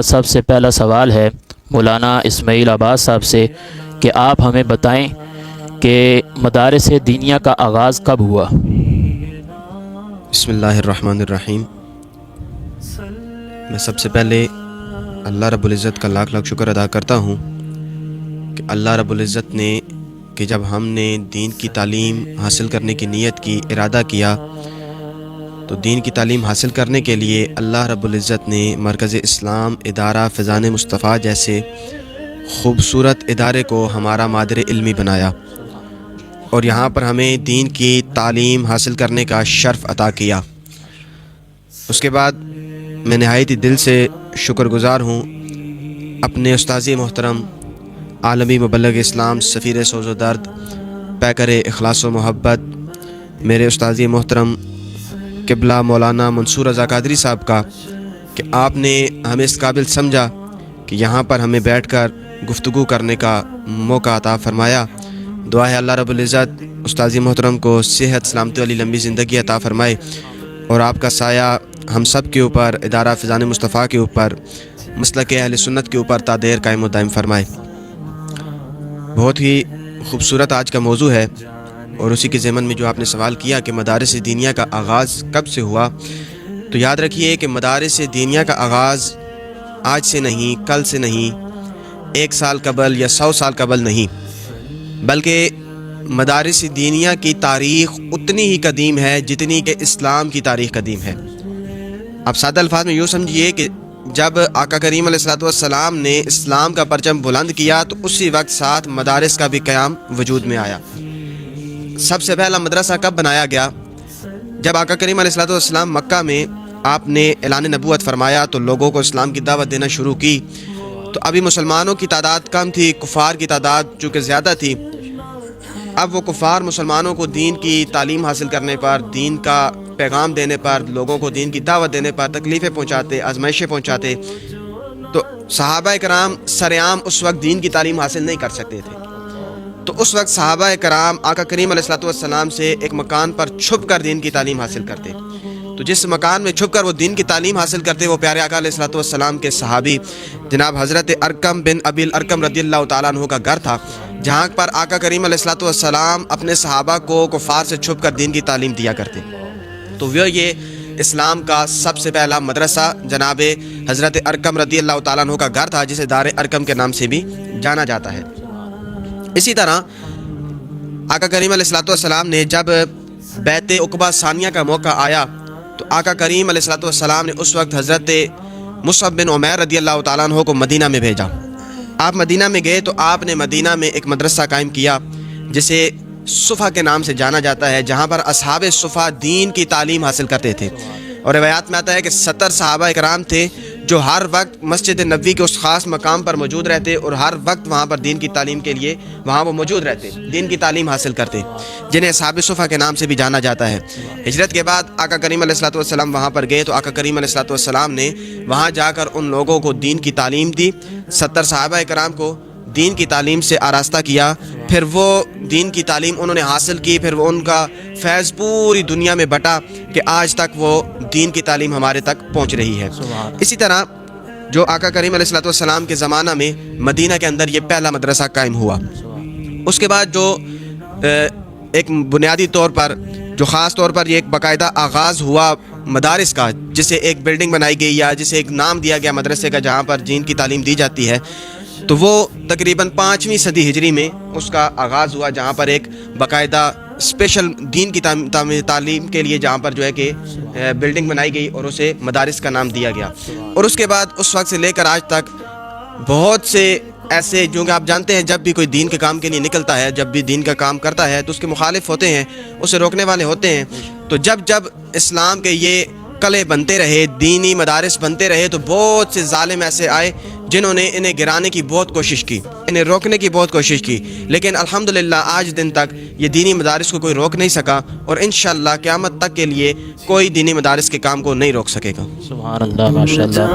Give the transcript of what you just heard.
سب سے پہلا سوال ہے مولانا اسماعیل عباس صاحب سے کہ آپ ہمیں بتائیں کہ مدارس دینیہ کا آغاز کب ہوا؟ بسم اللہ الرحمن الرحیم۔ میں سب سے پہلے اللہ رب العزت کا لاکھ لاکھ شکر ادا کرتا ہوں کہ اللہ رب العزت نے کہ جب ہم نے دین کی تعلیم حاصل کرنے کی نیت کی، ارادہ کیا، تو دین کی تعلیم حاصل کرنے کے لیے اللہ رب العزت نے مرکز اسلام ادارہ فیضان مصطفیٰ جیسے خوبصورت ادارے کو ہمارا مادر علمی بنایا اور یہاں پر ہمیں دین کی تعلیم حاصل کرنے کا شرف عطا کیا۔ اس کے بعد میں نہایت ہی دل سے شکر گزار ہوں اپنے استاذ محترم عالمی مبلغ اسلام سفیر سوز و درد پیکر اخلاص و محبت میرے استاذ محترم قبلہ مولانا منصور رضا قادری صاحب کا کہ آپ نے ہمیں اس قابل سمجھا کہ یہاں پر ہمیں بیٹھ کر گفتگو کرنے کا موقع عطا فرمایا۔ دعا ہے اللہ رب العزت استاذ محترم کو صحت سلامتی والی لمبی زندگی عطا فرمائے اور آپ کا سایہ ہم سب کے اوپر، ادارہ فیضان مصطفیٰ کے اوپر، مسلک اہل سنت کے اوپر تا دیر قائم و دائم فرمائے۔ بہت ہی خوبصورت آج کا موضوع ہے اور اسی کے ضمن میں جو آپ نے سوال کیا کہ مدارس دینیہ کا آغاز کب سے ہوا، تو یاد رکھیے کہ مدارس دینیہ کا آغاز آج سے نہیں، کل سے نہیں، 1 سال قبل یا 100 سال قبل نہیں، بلکہ مدارس دینیہ کی تاریخ اتنی ہی قدیم ہے جتنی کہ اسلام کی تاریخ قدیم ہے۔ اب سادہ الفاظ میں یوں سمجھیے کہ جب آقا کریم علیہ الصلوۃ والسلام نے اسلام کا پرچم بلند کیا تو اسی وقت ساتھ مدارس کا بھی قیام وجود میں آیا۔ سب سے پہلا مدرسہ کب بنایا گیا؟ جب آقا کریم علیہ الصلوۃ والسلام مکہ میں آپ نے اعلان نبوت فرمایا تو لوگوں کو اسلام کی دعوت دینا شروع کی، تو ابھی مسلمانوں کی تعداد کم تھی، کفار کی تعداد چونکہ زیادہ تھی۔ اب وہ کفار مسلمانوں کو دین کی تعلیم حاصل کرنے پر، دین کا پیغام دینے پر، لوگوں کو دین کی دعوت دینے پر تکلیفیں پہنچاتے، آزمائشیں پہنچاتے، تو صحابہ کرام سرعام اس وقت دین کی تعلیم حاصل نہیں کر سکتے تھے۔ تو اس وقت صحابہ کرام آقا کریم علیہ الصلوۃ والسلام سے ایک مکان پر چھپ کر دین کی تعلیم حاصل کرتے۔ تو جس مکان میں چھپ کر وہ دین کی تعلیم حاصل کرتے وہ پیارے آقا علیہ الصلوۃ والسلام کے صحابی جناب حضرت ارقم بن ابی الارقم رضی اللہ تعالیٰ عنہ کا گھر تھا، جہاں پر آقا کریم علیہ الصلوۃ والسلام اپنے صحابہ کو کفار سے چھپ کر دین کی تعلیم دیا کرتے۔ تو وہ یہ اسلام کا سب سے پہلا مدرسہ جناب حضرت ارقم رضی اللہ تعالیٰ عنہ کا گھر تھا، جسے دار ارقم کے نام سے بھی جانا جاتا ہے۔ اسی طرح آقا کریم علیہ الصلوۃ والسلام نے جب بیعت عقبہ ثانیہ کا موقع آیا تو آقا کریم علیہ الصلوۃ والسلام نے اس وقت حضرت مصعب بن عمیر رضی اللہ تعالیٰ عنہ کو مدینہ میں بھیجا۔ آپ مدینہ میں گئے تو آپ نے مدینہ میں ایک مدرسہ قائم کیا جسے صفا کے نام سے جانا جاتا ہے، جہاں پر اصحاب صفا دین کی تعلیم حاصل کرتے تھے۔ اور روایات میں آتا ہے کہ 70 صحابہ کرام تھے جو ہر وقت مسجد نبوی کے اس خاص مقام پر موجود رہتے اور ہر وقت وہاں پر دین کی تعلیم کے لیے وہاں وہ موجود رہتے، دین کی تعلیم حاصل کرتے، جنہیں اصحاب صفا کے نام سے بھی جانا جاتا ہے۔ ہجرت کے بعد آقا کریم علیہ الصلوۃ والسلام وہاں پر گئے تو آقا کریم علیہ الصلوۃ والسلام نے وہاں جا کر ان لوگوں کو دین کی تعلیم دی، 70 صحابہ کرام کو دین کی تعلیم سے آراستہ کیا، پھر وہ دین کی تعلیم انہوں نے حاصل کی، پھر وہ ان کا فیض پوری دنیا میں بٹا کہ آج تک وہ دین کی تعلیم ہمارے تک پہنچ رہی ہے۔ اسی طرح جو آقا کریم علیہ الصلوۃ والسلام کے زمانہ میں مدینہ کے اندر یہ پہلا مدرسہ قائم ہوا۔ اس کے بعد جو ایک بنیادی طور پر جو خاص طور پر یہ ایک باقاعدہ آغاز ہوا مدارس کا، جسے ایک بلڈنگ بنائی گئی یا جسے ایک نام دیا گیا مدرسے کا جہاں پر دین کی تعلیم دی جاتی ہے، تو وہ تقریباً 5ویں صدی ہجری میں اس کا آغاز ہوا، جہاں پر ایک باقاعدہ اسپیشل دین کی تعلیم کے لیے جہاں پر جو ہے کہ بلڈنگ بنائی گئی اور اسے مدارس کا نام دیا گیا۔ اور اس کے بعد اس وقت سے لے کر آج تک بہت سے ایسے، جو کہ آپ جانتے ہیں جب بھی کوئی دین کے کام کے لیے نکلتا ہے، جب بھی دین کا کام کرتا ہے تو اس کے مخالف ہوتے ہیں، اسے روکنے والے ہوتے ہیں۔ تو جب اسلام کے یہ قلعے بنتے رہے، دینی مدارس بنتے رہے، تو بہت سے ظالم ایسے آئے جنہوں نے انہیں گرانے کی بہت کوشش کی، انہیں روکنے کی بہت کوشش کی، لیکن الحمدللہ آج دن تک یہ دینی مدارس کو کوئی روک نہیں سکا اور انشاءاللہ قیامت تک کے لیے کوئی دینی مدارس کے کام کو نہیں روک سکے گا۔ سبحان اللہ، ماشاء اللہ۔